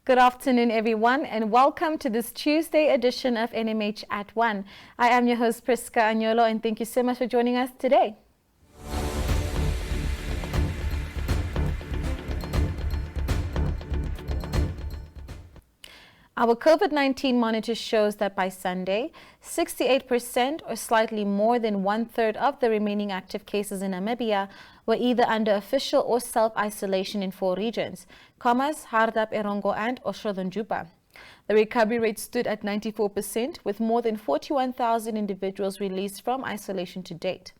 Good afternoon, everyone, and welcome to this Tuesday edition of NMH at 1. I am your host, Priska Agnolo, and thank you so much for joining us today. Our COVID-19 monitor shows that by Sunday, 68% or slightly more than one-third of the remaining active cases in Namibia were either under official or self-isolation in 4 regions: Khomas, Hardap, Erongo, and Oshodonjupa. The recovery rate stood at 94%, with more than 41,000 individuals released from isolation to date.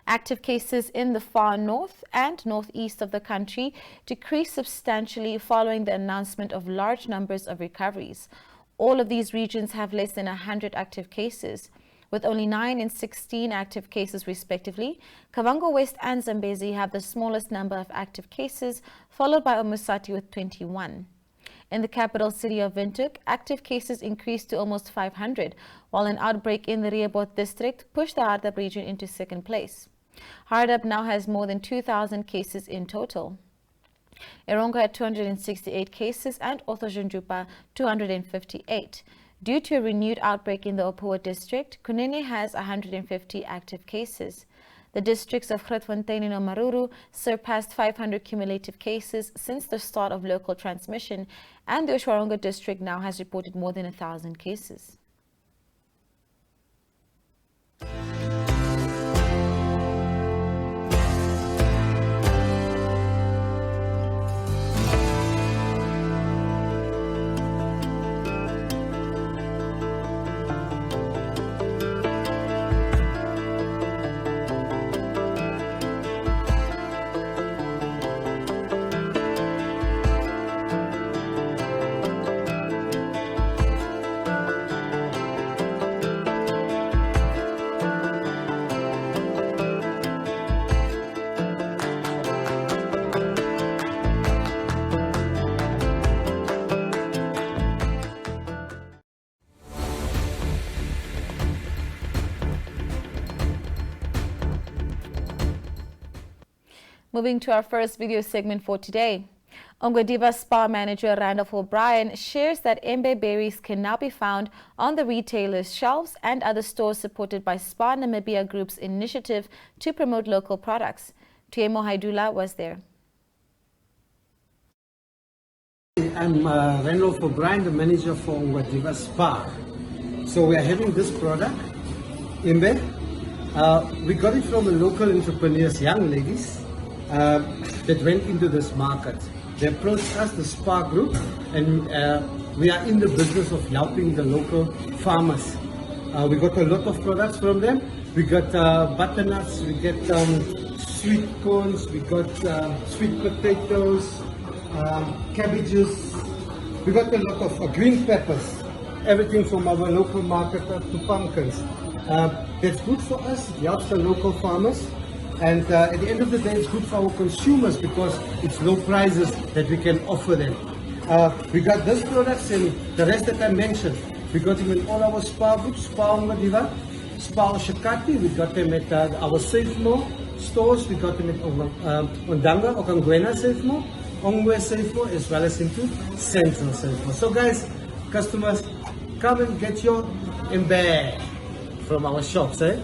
Active cases in the far north and northeast of the country decreased substantially following the announcement of large numbers of recoveries. All of these regions have less than 100 active cases, with only 9 and 16 active cases respectively. Kavango West and Zambezi have the smallest number of active cases, followed by Omusati with 21. In the capital city of Windhoek, active cases increased to almost 500, while an outbreak in the Rehoboth district pushed the Hardap region into second place. Hardap now has more than 2,000 cases in total. Erongo had 268 cases and Oshodonjupa 258. Due to a renewed outbreak in the Opuwo district, Kunene has 150 active cases. The districts of Grootfontein and Omaruru surpassed 500 cumulative cases since the start of local transmission, and the Oshoarongo district now has reported more than 1,000 cases. Moving to our first video segment for today. Ongwediva Spa manager Randolph O'Brien shares that Embay berries can now be found on the retailers' shelves and other stores, supported by Spa Namibia Group's initiative to promote local products. Tuemo Haidula was there. I'm Randolph O'Brien, the manager for Ongwediva Spa. So we are having this product, Embay. We got it from the local entrepreneurs, young ladies, that went into this market. They approached us, the Spa Group, and we are in the business of helping the local farmers. We got a lot of products from them. We got butternuts, we get sweet corns, we got sweet potatoes, cabbages. We got a lot of green peppers, everything from our local market to pumpkins. That's good for us, it helps the local farmers. And at the end of the day, it's good for our consumers because it's low prices that we can offer them. We got these products and the rest that I mentioned. We got them in all our Spa groups, Spa Ongwediva, Spa Oshakati. We got them at our SafeMo stores. We got them at Ondanga, Okangwena SafeMo, Ongwe SafeMo, as well as into Central SafeMo. So guys, customers, come and get your Embay from our shops, eh?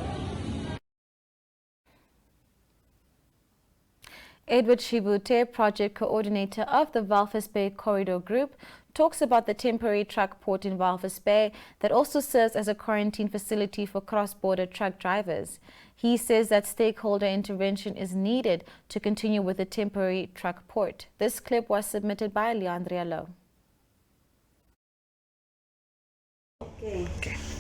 Edward Shibute, project coordinator of the Walvis Bay Corridor Group, talks about the temporary truck port in Walvis Bay that also serves as a quarantine facility for cross-border truck drivers. He says that stakeholder intervention is needed to continue with the temporary truck port. This clip was submitted by Leandria Lowe. Okay.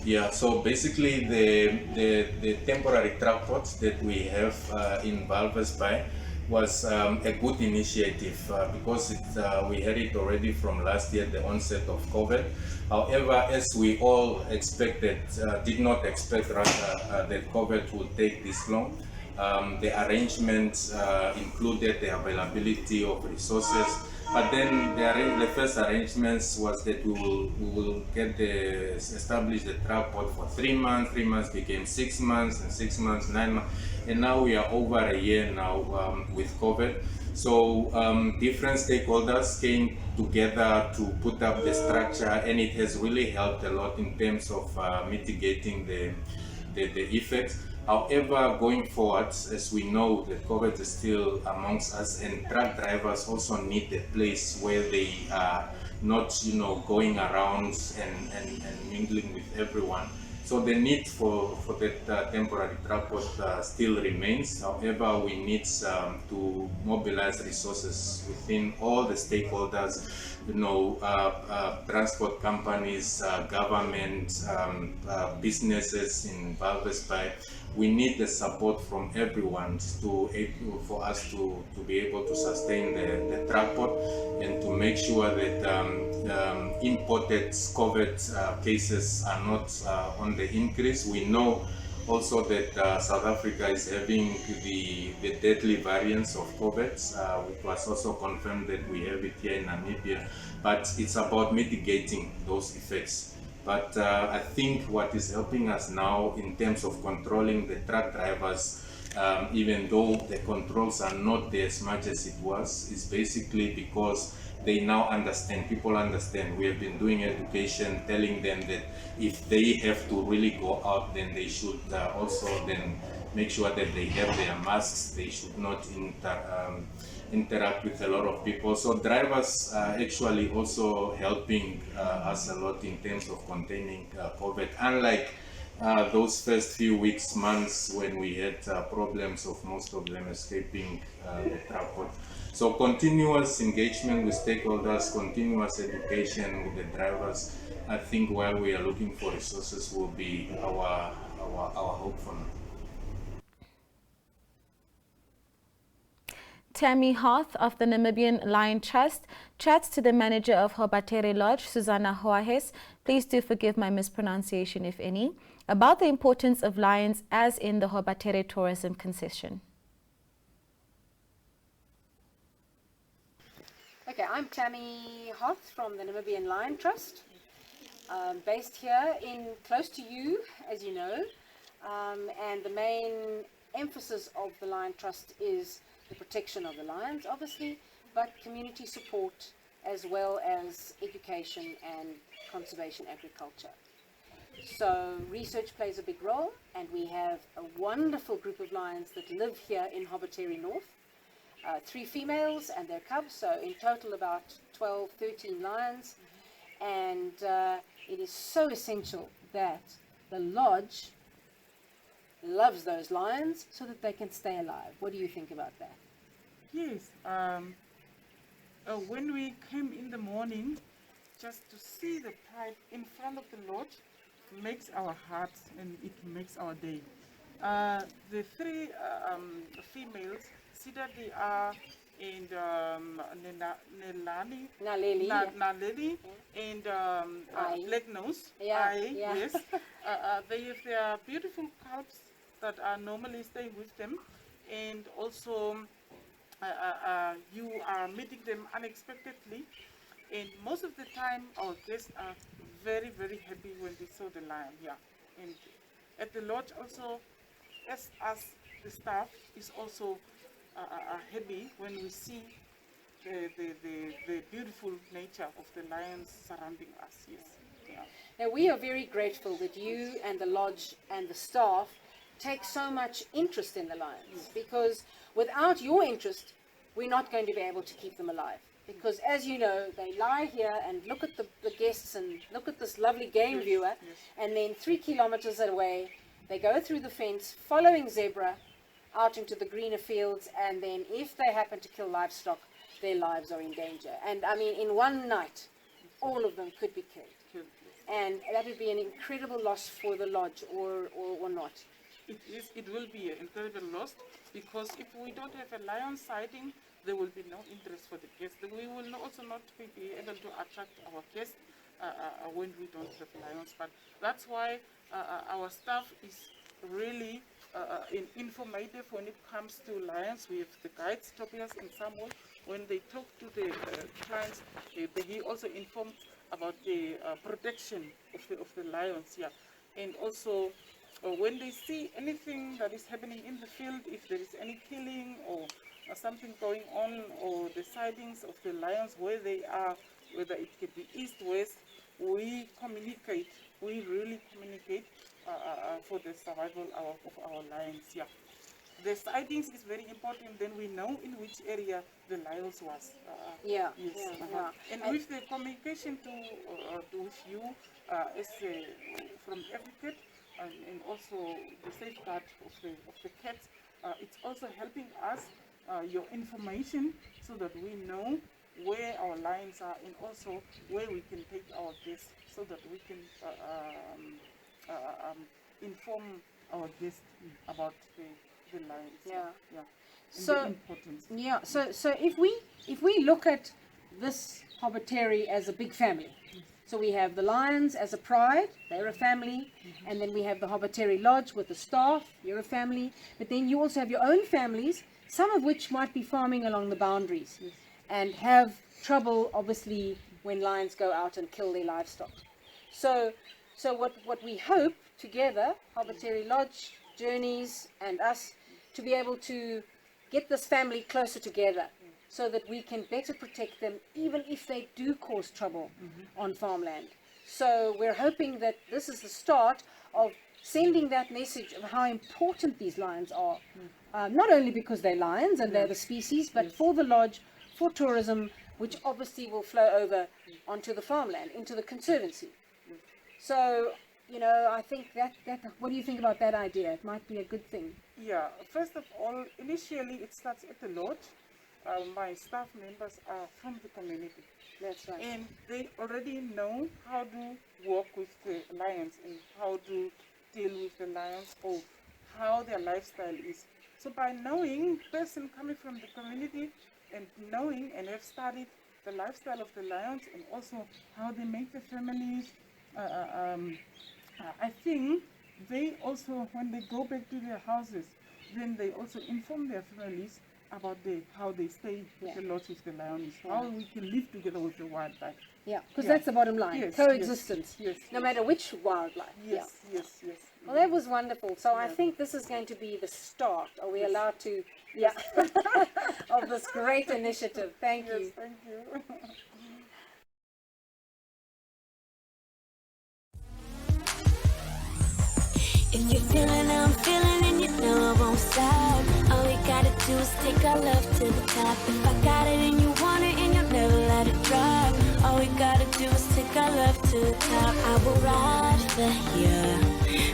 Yeah, so basically the temporary truck ports that we have in Walvis Bay was a good initiative because we had it already from last year, the onset of COVID. However, as we all expected, did not expect rather that COVID would take this long. The arrangements included the availability of resources, but then the first arrangements was that we will establish the truck port for 3 months. 3 months became 6 months, and 6 months, 9 months, and now we are over a year now with COVID. So different stakeholders came together to put up the structure, and it has really helped a lot in terms of mitigating the effects. However, going forward, as we know, the COVID is still amongst us, and truck drivers also need a place where they are not, going around and mingling with everyone. So the need for that temporary transport still remains. However, we need to mobilize resources within all the stakeholders, transport companies, government, businesses in Walvis Bay. We need the support from everyone for us to be able to sustain the transport and to make sure that imported COVID cases are not on the increase. We know also that South Africa is having the deadly variants of COVID, which was also confirmed that we have it here in Namibia, but it's about mitigating those effects. But I think what is helping us now in terms of controlling the truck drivers, even though the controls are not there as much as it was, is basically because they now understand, people understand. We have been doing education, telling them that if they have to really go out, then they should also then make sure that they have their masks. They should not interact with a lot of people. So drivers are actually also helping us a lot in terms of containing COVID, unlike those first few weeks, months when we had problems of most of them escaping the transport. So continuous engagement with stakeholders, continuous education with the drivers, I think while we are looking for resources will be our hope for now. Tammy Hoth of the Namibian Lion Trust chats to the manager of Hobatere Lodge, Susanna Hoahes, please do forgive my mispronunciation if any, about the importance of lions as in the Hobatere tourism concession. Okay, I'm Tammy Hoth from the Namibian Lion Trust, based here close to you, as you know, and the main emphasis of the Lion Trust is the protection of the lions, obviously, but community support as well as education and conservation agriculture. So research plays a big role, and we have a wonderful group of lions that live here in Hobatere North. 3 females and their cubs, so in total about 12, 13 lions, and it is so essential that the lodge loves those lions so that they can stay alive. What do you think about that? Yes, when we came in the morning, just to see the pride in front of the lodge makes our hearts and it makes our day. The 3 females, Sidati and Naleli and Black Nose, yes. They have their beautiful cubs that are normally staying with them, and also you are meeting them unexpectedly, and most of the time our guests are very, very happy when they saw the lion here. And at the lodge also, as the staff is also happy when we see the beautiful nature of the lions surrounding us. Yes. Yeah. Now we are very grateful that you and the lodge and the staff take so much interest in the lions, because without your interest we're not going to be able to keep them alive, because as you know, they lie here and look at the guests and look at this lovely game viewer, and then 3 kilometers away they go through the fence following zebra out into the greener fields, and then if they happen to kill livestock, their lives are in danger. And I mean, in one night all of them could be killed, and that would be an incredible loss for the lodge, or not. It will be an incredible loss, because if we don't have a lion sighting, there will be no interest for the guests. We will also not be able to attract our guests when we don't have lions. But that's why our staff is really informative when it comes to lions. We have the guides, Tobias and Samuel. When they talk to the clients, he also informed about the protection of the lions. Yeah, and also when they see anything that is happening in the field, if there is any killing or something going on, or the sightings of the lions, where they are, whether it could be east, west, we communicate. We really communicate for the survival of our lions. Yeah. The sightings is very important. Then we know in which area the lions was. Yeah. Yes. Yeah, yeah. And with the communication with you from Relocated, and also the safeguard of the cats, it's also helping us your information so that we know where our lions are, and also where we can take our guests, so that we can inform our guests about the lions. Yeah. Yeah. And So the importance. yeah. So if we look at this hobbitary as a big family, so we have the lions as a pride, they're a family, and then we have the Hobbitary Lodge with the staff, you're a family, but then you also have your own families, some of which might be farming along the boundaries and have trouble, obviously, when lions go out and kill their livestock. So what we hope together, Hobbitary Lodge, Journeys, and us, to be able to get this family closer together, so that we can better protect them, even if they do cause trouble on farmland. So we're hoping that this is the start of sending that message of how important these lions are, not only because they're lions and they're the species, but for the lodge, for tourism, which obviously will flow over onto the farmland, into the conservancy. So, I think that what do you think about that idea? It might be a good thing. Yeah, first of all, initially it starts at the lodge. My staff members are from the community. That's right. And they already know how to work with the lions and how to deal with the lions, or how their lifestyle is. So by knowing, person coming from the community and knowing and have studied the lifestyle of the lions, and also how they make the families, I think they also, when they go back to their houses, then they also inform their families about how they stay with the lodge with the lions, how we can live together with the wildlife. Yeah, because that's the bottom line. Yes, coexistence. Yes, no matter which wildlife. Yes, yes. Well, that was wonderful. So I think this is going to be the start. Are we allowed to? Yeah. Of this great initiative. Thank you. Yes, thank you. If you're feeling, I'm feeling, and you know I won't stop. All we gotta do is take our love to the top. If I got it and you want it, and you'll never let it drop. All we gotta do is take our love to the top. I will ride for you,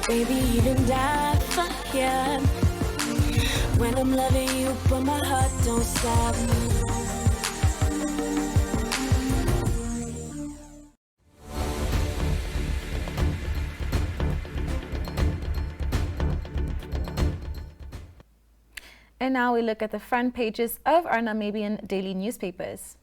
baby, even die for you. When I'm loving you, but my heart don't stop. And now we look at the front pages of our Namibian daily newspapers.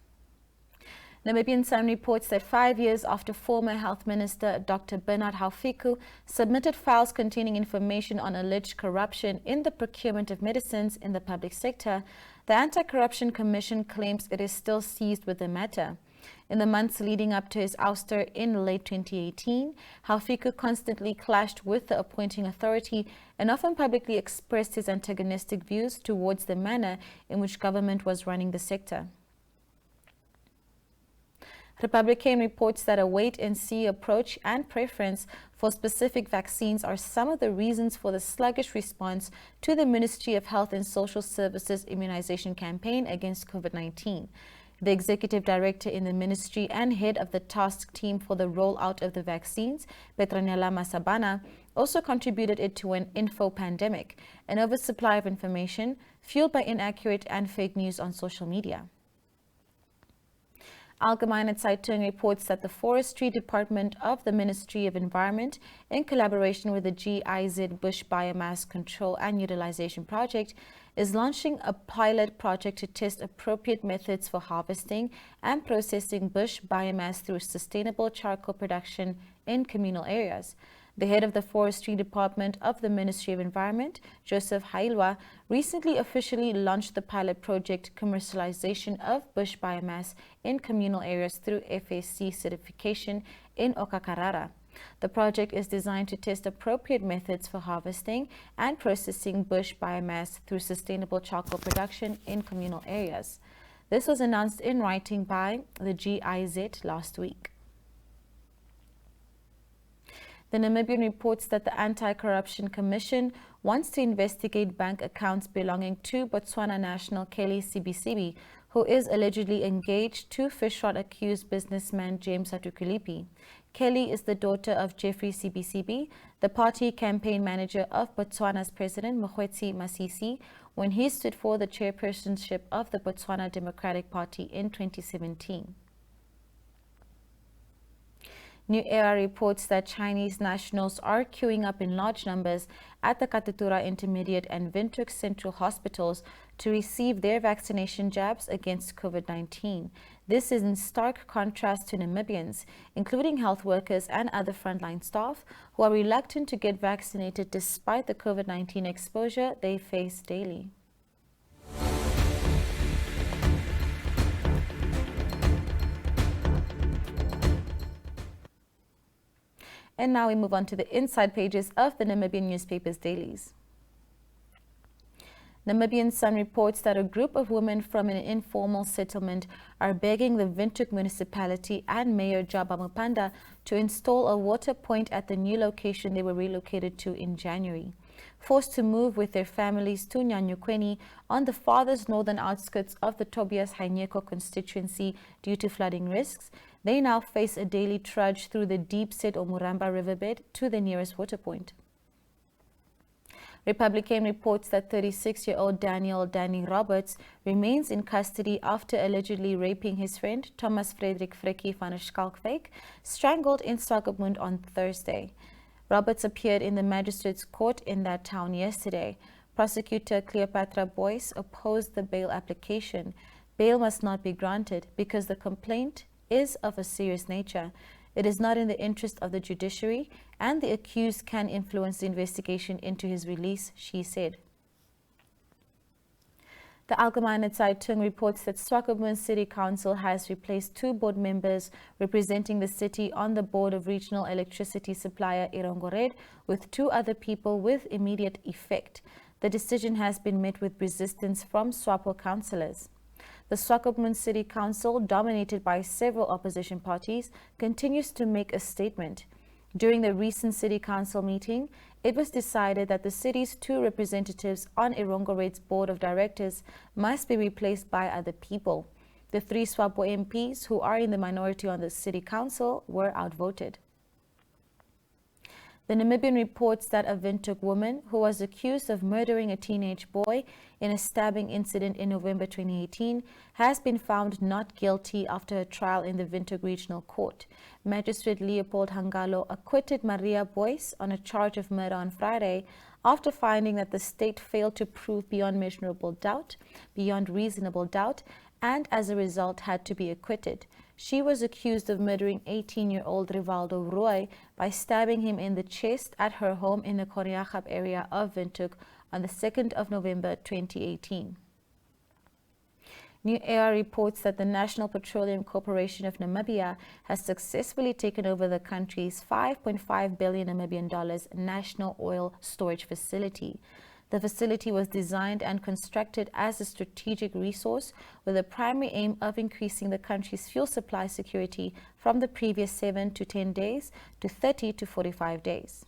Namibian Sun reports that 5 years after former Health Minister Dr Bernard Haufiku submitted files containing information on alleged corruption in the procurement of medicines in the public sector, the Anti-Corruption Commission claims it is still seized with the matter. In the months leading up to his ouster in late 2018, Haufiku constantly clashed with the appointing authority and often publicly expressed his antagonistic views towards the manner in which government was running the sector. Republican reports that a wait-and-see approach and preference for specific vaccines are some of the reasons for the sluggish response to the Ministry of Health and Social Services immunization campaign against COVID-19. The executive director in the ministry and head of the task team for the rollout of the vaccines, Petronella Masabana, also contributed it to an info pandemic, an oversupply of information fueled by inaccurate and fake news on social media. Allgemeine Zeitung reports that the Forestry Department of the Ministry of Environment, in collaboration with the GIZ Bush Biomass Control and Utilization Project, is launching a pilot project to test appropriate methods for harvesting and processing bush biomass through sustainable charcoal production in communal areas. The head of the Forestry Department of the Ministry of Environment, Joseph Hailwa, recently officially launched the pilot project commercialization of bush biomass in communal areas through FSC certification in Okakarara. The project is designed to test appropriate methods for harvesting and processing bush biomass through sustainable charcoal production in communal areas. This was announced in writing by the GIZ last week. The Namibian reports that the Anti-Corruption Commission wants to investigate bank accounts belonging to Botswana national Kelly Sibisibi, who is allegedly engaged to fish rod accused businessman James Satukulipi. Kelly is the daughter of Jeffrey Sibisibi, the party campaign manager of Botswana's president Mokgweetsi Masisi, when he stood for the chairpersonship of the Botswana Democratic Party in 2017. New Era reports that Chinese nationals are queuing up in large numbers at the Katutura Intermediate and Windhoek Central hospitals to receive their vaccination jabs against COVID-19. This is in stark contrast to Namibians, including health workers and other frontline staff, who are reluctant to get vaccinated despite the COVID-19 exposure they face daily. And now we move on to the inside pages of the Namibian newspapers' dailies. Namibian Sun reports that a group of women from an informal settlement are begging the Windhoek municipality and Mayor Jaba Mupanda to install a water point at the new location they were relocated to in January. Forced to move with their families to Nyanyukweni on the farthest northern outskirts of the Tobias Hainyeko constituency due to flooding risks, they now face a daily trudge through the deep-set Omuramba riverbed to the nearest water point. Republican reports that 36-year-old Daniel Danny Roberts remains in custody after allegedly raping his friend Thomas Frederick Freki van der Schalkwyk, strangled in Swakopmund on Thursday. Roberts appeared in the magistrate's court in that town yesterday. Prosecutor Cleopatra Boyce opposed the bail application. Bail must not be granted because the complaint is of a serious nature. It is not in the interest of the judiciary, and the accused can influence the investigation into his release, she said. The Algemeine Zeitung reports that Swakopmund City Council has replaced 2 board members representing the city on the board of regional electricity supplier Erongored with 2 other people with immediate effect. The decision has been met with resistance from SWAPO councillors. The Swakopmund City Council, dominated by several opposition parties, continues to make a statement. During the recent City Council meeting, it was decided that the city's 2 representatives on Erongored's board of directors must be replaced by other people. The 3 SWAPO MPs, who are in the minority on the City Council, were outvoted. The Namibian reports that a Windhoek woman who was accused of murdering a teenage boy in a stabbing incident in November 2018 has been found not guilty after a trial in the Windhoek Regional Court. Magistrate Leopold Hangalo acquitted Maria Boyce on a charge of murder on Friday after finding that the state failed to prove beyond reasonable doubt, and as a result had to be acquitted. She was accused of murdering 18-year-old Rivaldo Roy by stabbing him in the chest at her home in the Koriachap area of Windhoek on the 2nd of November 2018. New Era reports that the National Petroleum Corporation of Namibia has successfully taken over the country's $5.5 billion Namibian national oil storage facility. The facility was designed and constructed as a strategic resource with the primary aim of increasing the country's fuel supply security from the previous 7 to 10 days to 30 to 45 days.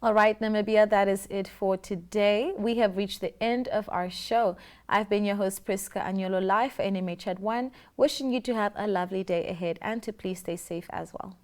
All right, Namibia, that is it for today. We have reached the end of our show. I've been your host, Priska Anyolo, live for NMH at 1, wishing you to have a lovely day ahead and to please stay safe as well.